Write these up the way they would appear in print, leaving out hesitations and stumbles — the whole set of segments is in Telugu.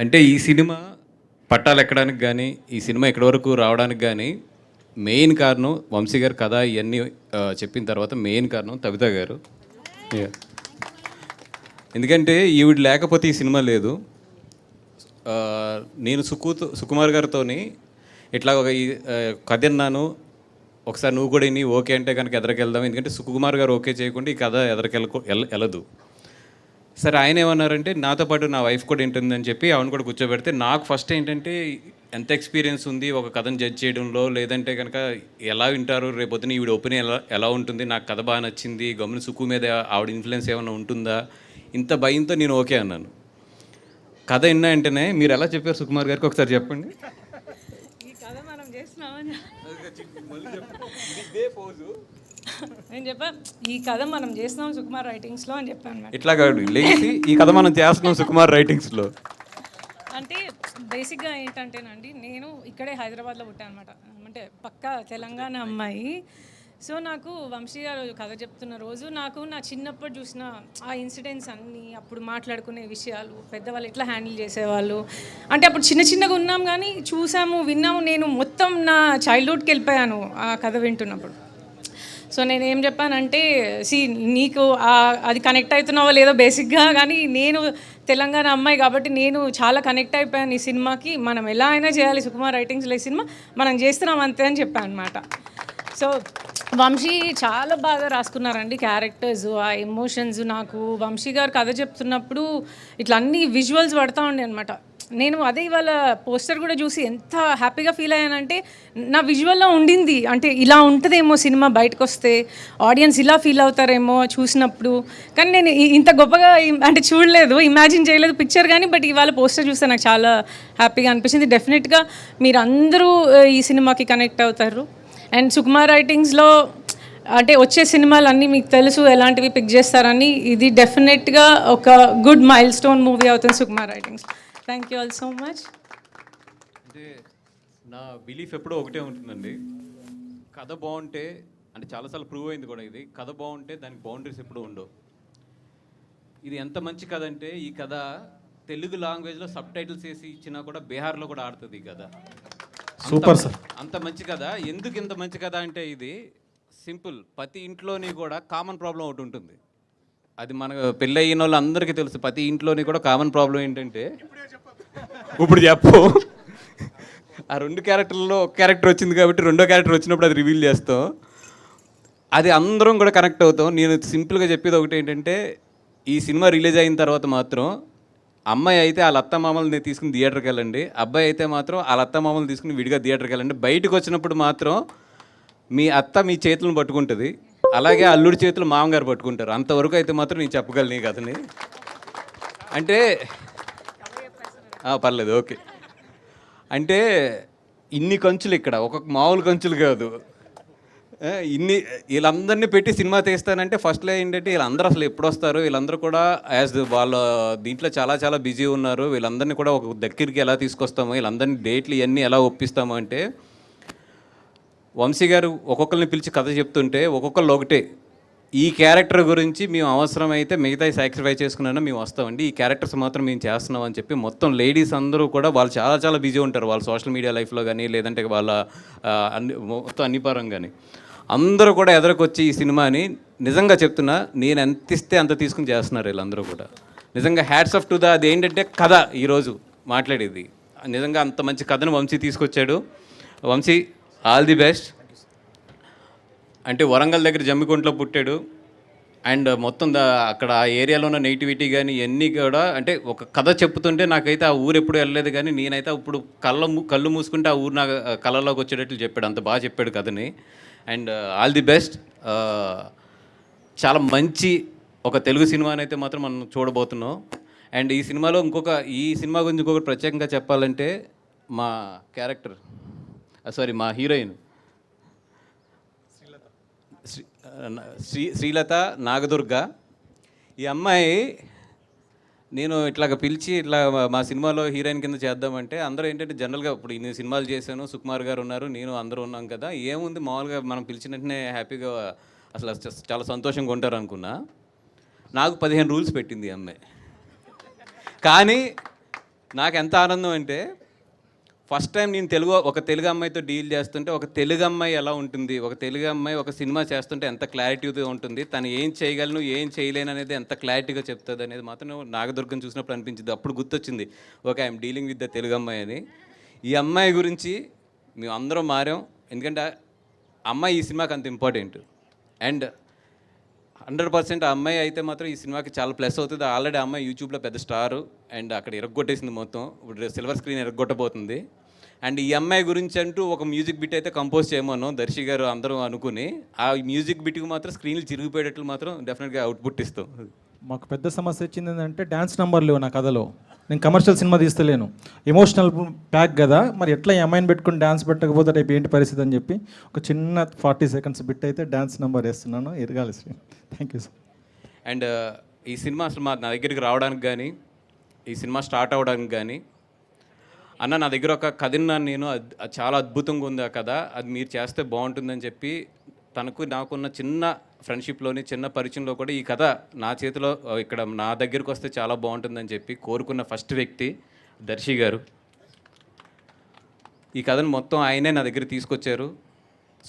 అంటే ఈ సినిమా పట్టాలెక్కడానికి కానీ, ఈ సినిమా ఇక్కడి వరకు రావడానికి కానీ మెయిన్ కారణం వంశీ గారి కథ ఇవన్నీ చెప్పిన తర్వాత మెయిన్ కారణం తవిత గారు. Yeah. ఎందుకంటే ఈవిడ లేకపోతే ఈ సినిమా లేదు. నేను సుకుమార్ గారితోని ఇట్లా ఒక కథ విన్నాను, ఒకసారి నువ్వు కూడా ఇన్ని ఓకే అంటే కనుక ఎదరికెళ్దాం, ఎందుకంటే సుకుమార్ గారు ఓకే చేయకుండా ఈ కథ వెళ్ళదు. సరే ఆయన ఏమన్నారంటే నాతో పాటు నా వైఫ్ కూడా ఉంటుందని చెప్పి ఆవిడ కూడా కూర్చోబెడితే నాకు ఫస్ట్ ఏంటంటే ఎంత ఎక్స్పీరియన్స్ ఉంది ఒక కథను జడ్జ్ చేయడంలో, లేదంటే కనుక ఎలా వింటారు రేపొద్దున ఈవిడ ఒపీనియన్ ఎలా ఉంటుంది, నాకు కథ బాగా నచ్చింది, గమని సుక్కు మీద ఆవిడ ఇన్ఫ్లుయెన్స్ ఏమైనా ఉంటుందా, ఇంత భయంతో నేను ఓకే అన్నాను. కథ విన్నా వెంటనే మీరు ఎలా చెప్పారు సుకుమార్ గారికి ఒకసారి చెప్పండి. ఈ కథ మనం చేస్తున్నామని నేను చెప్పా, ఈ కథ మనం చేస్తున్నాం సుకుమార్ రైటింగ్స్లో అని చెప్పాను. ఇట్లా కాదు లేచి ఈ కథ మనం చేస్తున్నాం సుకుమార్ రైటింగ్స్లో అంటే బేసిక్గా ఏంటంటేనండి, నేను ఇక్కడే హైదరాబాద్లో పుట్టాను అనమాట, అంటే పక్కా తెలంగాణ అమ్మాయి. సో నాకు వంశీ గారు కథ చెప్తున్న రోజు నాకు నా చిన్నప్పుడు చూసిన ఆ ఇన్సిడెంట్స్ అన్నీ, అప్పుడు మాట్లాడుకునే విషయాలు, పెద్దవాళ్ళు ఎట్లా హ్యాండిల్ చేసేవాళ్ళు, అంటే అప్పుడు చిన్నగా ఉన్నాం కానీ చూసాము విన్నాము. నేను మొత్తం నా చైల్డ్హుడ్కి వెళ్ళిపోయాను ఆ కథ వింటున్నప్పుడు. సో నేను ఏం చెప్పానంటే, నీకు అది కనెక్ట్ అవుతున్నావో లేదో బేసిక్గా, కానీ నేను తెలంగాణ అమ్మాయి కాబట్టి నేను చాలా కనెక్ట్ అయిపోయాను ఈ సినిమాకి. మనం ఎలా అయినా చేయాలి సుకుమార్ రైటింగ్స్లో ఈ సినిమా, మనం చేస్తున్నాం అంతే అని చెప్పాను అనమాట. సో వంశీ చాలా బాగా రాసుకున్నారండి క్యారెక్టర్స్, ఆ ఎమోషన్స్. నాకు వంశీ గారు కథ చెప్తున్నప్పుడు ఇట్లా అన్ని విజువల్స్ పడతా ఉండే అనమాట. నేను అదే ఇవాళ పోస్టర్ కూడా చూసి ఎంత హ్యాపీగా ఫీల్ అయ్యానంటే, నా విజువల్లో ఉండింది అంటే ఇలా ఉంటుందేమో సినిమా బయటకు వస్తే, ఆడియన్స్ ఇలా ఫీల్ అవుతారేమో చూసినప్పుడు. కానీ నేను ఇంత గొప్పగా అంటే చూడలేదు, ఇమాజిన్ చేయలేదు పిక్చర్ కానీ, బట్ ఇవాళ పోస్టర్ చూస్తే నాకు చాలా హ్యాపీగా అనిపించింది. డెఫినెట్గా మీరు అందరూ ఈ సినిమాకి కనెక్ట్ అవుతారు. అండ్ సుకుమార్ రైటింగ్స్లో అంటే వచ్చే సినిమాలు అన్నీ మీకు తెలుసు ఎలాంటివి పిక్ చేస్తారని, ఇది డెఫినెట్గా ఒక గుడ్ మైల్ స్టోన్ మూవీ అవుతుంది Sukumar writings. Thank you all so much. అంటే నా బిలీఫ్ ఎప్పుడూ ఒకటే ఉంటుందండి, కథ బాగుంటే, అంటే చాలాసార్లు ప్రూవ్ అయింది కూడా ఇది, కథ బాగుంటే దానికి బౌండరీస్ ఎప్పుడూ ఉండవు. ఇది ఎంత మంచి కథ అంటే, ఈ కథ తెలుగు లాంగ్వేజ్లో సబ్ టైటిల్స్ వేసి ఇచ్చినా కూడా బీహార్లో కూడా ఆడుతుంది ఈ కథ. సూపర్ సార్, అంత మంచి కథ. ఎందుకు ఇంత మంచి కథ అంటే, ఇది సింపుల్, ప్రతి ఇంట్లోని కూడా కామన్ ప్రాబ్లం ఒకటి ఉంటుంది. అది మన పెళ్ళి అయిన వాళ్ళు అందరికీ తెలుసు. ప్రతి ఇంట్లోని కూడా కామన్ ప్రాబ్లం ఏంటంటే, ఇప్పుడు చెప్పు, ఆ రెండు క్యారెక్టర్లలో ఒక క్యారెక్టర్ వచ్చింది కాబట్టి రెండో క్యారెక్టర్ వచ్చినప్పుడు అది రివీల్ చేస్తాం, అది అందరం కూడా కనెక్ట్ అవుతాం. నేను సింపుల్గా చెప్పేది ఒకటి ఏంటంటే, ఈ సినిమా రిలీజ్ అయిన తర్వాత మాత్రం అమ్మాయి అయితే వాళ్ళ అత్త మామల్ని తీసుకుని థియేటర్కి వెళ్ళండి, అబ్బాయి అయితే మాత్రం వాళ్ళ అత్త మామల్ని తీసుకుని విడిగా థియేటర్కి వెళ్ళండి. బయటకు వచ్చినప్పుడు మాత్రం మీ అత్త మీ చేతులను పట్టుకుంటుంది, అలాగే అల్లుడి చేతులు మామగారు పట్టుకుంటారు. అంతవరకు అయితే మాత్రం నేను చెప్పగలను ఈ కథని. అంటే పర్లేదు, ఓకే. అంటే ఇన్ని కంచులు ఇక్కడ, ఒక మామూలు కంచులు కాదు, వీళ్ళందరినీ పెట్టి సినిమా తీస్తానంటే ఫస్ట్లో ఏంటంటే వీళ్ళందరూ అసలు ఎప్పుడు వస్తారు, వీళ్ళందరూ కూడా యాజ్ వాళ్ళ దీంట్లో చాలా చాలా బిజీ ఉన్నారు, వీళ్ళందరినీ కూడా ఒక దగ్గరికి ఎలా తీసుకొస్తాము, వీళ్ళందరినీ డేట్లు ఇవన్నీ ఎలా ఒప్పిస్తాము అంటే, వంశీ గారు ఒక్కొక్కరిని పిలిచి కథ చెప్తుంటే ఒక్కొక్కళ్ళు ఒకటే, ఈ క్యారెక్టర్ గురించి మేము అవసరమైతే మిగతా సాక్రిఫై చేసుకున్నా మేము వస్తామండి, ఈ క్యారెక్టర్స్ మాత్రం మేము చేస్తున్నాం అని చెప్పి మొత్తం లేడీస్ అందరూ కూడా వాళ్ళు చాలా చాలా బిజీ ఉంటారు వాళ్ళ సోషల్ మీడియా లైఫ్లో కానీ, లేదంటే వాళ్ళ మొత్తం అన్ని పరంగాని అందరూ కూడా ఎదురుకొచ్చి ఈ సినిమాని నిజంగా చెప్తున్నా, నేను ఎంత ఇస్తే అంత తీసుకుని చేస్తున్నారు వీళ్ళందరూ కూడా. నిజంగా హ్యాట్స్ ఆఫ్ టు ద, అది ఏంటంటే కథ ఈరోజు మాట్లాడేది, నిజంగా అంత మంచి కథను వంశీ తీసుకొచ్చాడు. Vamsi all the best. అంటే వరంగల్ దగ్గర జమ్మికుంటలో పుట్టాడు, అండ్ మొత్తం అక్కడ ఆ ఏరియాలో ఉన్న నెగిటివిటీ కానీ ఇవన్నీ కూడా, అంటే ఒక కథ చెప్తుంటే నాకైతే ఆ ఊరు ఎప్పుడు వెళ్ళలేదు కానీ నేనైతే ఇప్పుడు కళ్ళు మూసుకుంటే ఆ ఊరు నా కళలోకి వచ్చేటట్లు చెప్పాడు, అంత బాగా చెప్పాడు కథని. And all the best. చాలా మంచి ఒక తెలుగు సినిమాని అయితే మాత్రం మనం చూడబోతున్నాం. అండ్ ఈ సినిమాలో ఈ సినిమా గురించి ఇంకొకటి ప్రత్యేకంగా చెప్పాలంటే, మా క్యారెక్టర్ మా హీరోయిన్ శ్రీలత నాగదుర్గ, ఈ అమ్మాయి నేను ఇట్లాగ పిలిచి ఇట్లా మా సినిమాలో హీరోయిన్ కింద చేద్దామంటే అందరూ ఏంటంటే జనరల్గా ఇప్పుడు ఇన్ని సినిమాలు చేశాను, సుకుమార్ గారు ఉన్నారు, నేను అందరూ ఉన్నాం కదా, ఏముంది మామూలుగా మనం పిలిచిన వెంటనే హ్యాపీగా అసలు చాలా సంతోషంగా ఉంటారు అనుకున్నా. నాకు 15 రూల్స్ పెట్టింది ఈ అమ్మాయి. కానీ నాకు ఎంత ఆనందం అంటే ఫస్ట్ టైం నేను ఒక తెలుగు అమ్మాయితో డీల్ చేస్తుంటే ఒక తెలుగు అమ్మాయి ఎలా ఉంటుంది, ఒక తెలుగు అమ్మాయి ఒక సినిమా చేస్తుంటే ఎంత క్లారిటీగా ఉంటుంది, తను ఏం చేయగలను ఏం చేయలేను అనేది ఎంత క్లారిటీగా చెప్తుంది అనేది మాత్రం నాగదుర్గం చూసినప్పుడు అనిపించింది. అప్పుడు గుర్తొచ్చింది, okay I'm dealing with the Telugu అమ్మాయి అని. ఈ అమ్మాయి గురించి మేము అందరం మారాం, ఎందుకంటే అమ్మాయి ఈ సినిమాకి అంత ఇంపార్టెంట్. అండ్ 100% ఆ అమ్మాయి అయితే మాత్రం ఈ సినిమాకి చాలా ప్లస్ అవుతుంది. ఆల్రెడీ ఆ అమ్మాయి యూట్యూబ్లో పెద్ద స్టారు అండ్ అక్కడ ఎరగొట్టేసింది మొత్తం. ఇప్పుడు సిల్వర్ స్క్రీన్ ఎరగొట్టబోతుంది. అండ్ ఈ అమ్మాయి గురించి అంటూ ఒక మ్యూజిక్ బిట్ అయితే కంపోజ్ చేయమన్నాం దర్శి గారు అందరం అనుకుని. ఆ మ్యూజిక్ బిట్కి మాత్రం స్క్రీన్లు చిరిగిపోయేటట్లు మాత్రం డెఫినెట్గా అవుట్పుట్ ఇస్తాం. మాకు పెద్ద సమస్య వచ్చింది ఏంటంటే డ్యాన్స్ నెంబర్ లేవు నా కథలో. నేను కమర్షియల్ సినిమా తీస్తలేను, ఎమోషనల్ ప్యాక్ కదా, మరి ఎట్లా ఈ అమ్మాయిని పెట్టుకుని డ్యాన్స్ పెట్టకపోతే రేపు ఏంటి పరిస్థితి అని చెప్పి ఒక చిన్న 40 seconds బిట్ అయితే డ్యాన్స్ నెంబర్ వేస్తున్నాను. ఎరగాలి Sri. Thank you sir. And ఈ సినిమా అసలు నా దగ్గరికి రావడానికి కానీ, ఈ సినిమా స్టార్ట్ అవ్వడానికి కానీ, అన్న నా దగ్గర ఒక కథ విన్నాను నేను, అది చాలా అద్భుతంగా ఉంది ఆ కథ, అది మీరు చేస్తే బాగుంటుందని చెప్పి నాకున్న చిన్న ఫ్రెండ్షిప్లోని చిన్న పరిచయంలో కూడా ఈ కథ నా చేతిలో ఇక్కడ నా దగ్గరికి వస్తే చాలా బాగుంటుందని చెప్పి కోరుకున్న ఫస్ట్ వ్యక్తి దర్శి గారు. ఈ కథను మొత్తం ఆయనే నా దగ్గర తీసుకొచ్చారు.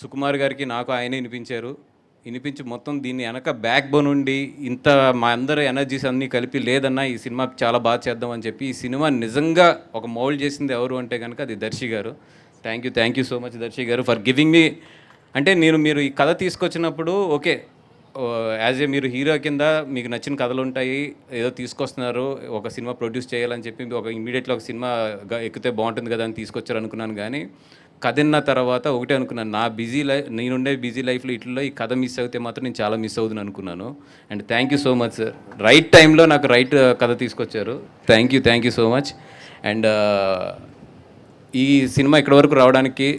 సుకుమార్ గారికి నాకు ఆయనే వినిపించి మొత్తం దీన్ని వెనక బ్యాక్ బోన్ ఉండి ఇంత మా అందరి ఎనర్జీస్ అన్నీ కలిపి లేదన్నా ఈ సినిమా చాలా బాగా చేద్దామని చెప్పి ఈ సినిమా నిజంగా ఒక మౌల్డ్ చేసింది ఎవరు అంటే కనుక అది Darshi garu. Thank you so much Darshi garu for giving me. అంటే మీరు ఈ కథ తీసుకొచ్చినప్పుడు ఓకే యాజ్ ఏ మీరు హీరో కింద మీకు నచ్చిన కథలు ఉంటాయి, ఏదో తీసుకొస్తున్నారు ఒక సినిమా ప్రొడ్యూస్ చేయాలని చెప్పి ఇమీడియట్గా ఒక సినిమా ఎక్కితే బాగుంటుంది కదా అని తీసుకొచ్చారు అనుకున్నాను. కానీ కథ విన్న తర్వాత ఒకటే అనుకున్నాను, నేనుండే బిజీ లైఫ్లో ఇట్లలో ఈ కథ మిస్ అయితే మాత్రం నేను చాలా మిస్ అవుతుంది అనుకున్నాను. And thank you so much sir, right టైంలో నాకు రైట్ కథ తీసుకొచ్చారు. Thank you so much. And ఈ సినిమా ఇక్కడి వరకు రావడానికి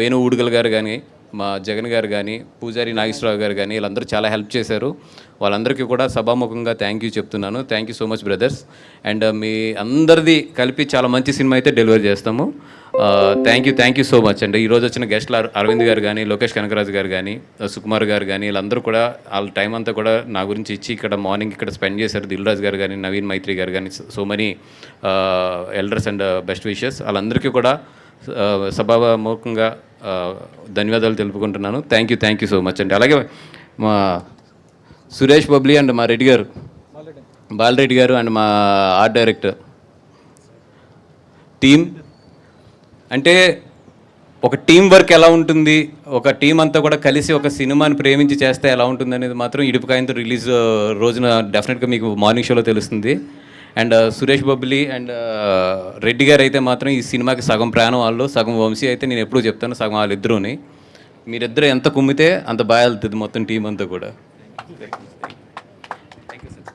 వేణు ఊడుగల్ గారు కానీ, మా జగన్ గారు కానీ, పూజారి నాగేశ్వరరావు గారు కానీ వీళ్ళందరూ చాలా హెల్ప్ చేశారు. వాళ్ళందరికీ కూడా సభాముఖంగా థ్యాంక్ యూ చెప్తున్నాను. Thank you so much brothers. And మీ అందరిది కలిపి చాలా మంచి సినిమా అయితే డెలివరీ చేస్తాము. Thank you so much. And ఈరోజు వచ్చిన గెస్ట్లు అరవింద్ గారు కానీ, లోకేష్ కనకరాజు గారు కానీ, సుకుమార్ గారు కానీ వీళ్ళందరూ కూడా వాళ్ళ టైం అంతా కూడా నా గురించి ఇచ్చి ఇక్కడ మార్నింగ్ ఇక్కడ స్పెండ్ చేశారు. దిల్ రాజు గారు కానీ, నవీన్ మైత్రి గారు కానీ, so many elders and best wishes. వాళ్ళందరికీ కూడా సభాముఖంగా ధన్యవాదాలు తెలుపుకుంటున్నాను. థ్యాంక్ యూ సో మచ్ అండి. అలాగే మా సురేష్ బబ్లీ అండ్ మా రెడ్డి గారు, బాలరెడ్డి గారు అండ్ మా ఆర్ట్ డైరెక్టర్ టీమ్. అంటే ఒక టీం వర్క్ ఎలా ఉంటుంది, ఒక టీం అంతా కూడా కలిసి ఒక సినిమాని ప్రేమించి చేస్తే ఎలా ఉంటుంది అనేది మాత్రం ఇడుపుకాయంతో రిలీజ్ రోజున డెఫినెట్గా మీకు మార్నింగ్ షోలో తెలుస్తుంది. అండ్ సురేష్ బబ్లీ అండ్ రెడ్డి గారు అయితే మాత్రం ఈ సినిమాకి సగం ప్రాణం వాళ్ళు, సగం వంశీ అయితే నేను ఎప్పుడూ చెప్తాను సగం వాళ్ళిద్దరూని. మీరిద్దరు ఎంత కుమ్మితే అంత బాగా వెళ్తుంది మొత్తం టీం అంతా కూడా. Thank you sir.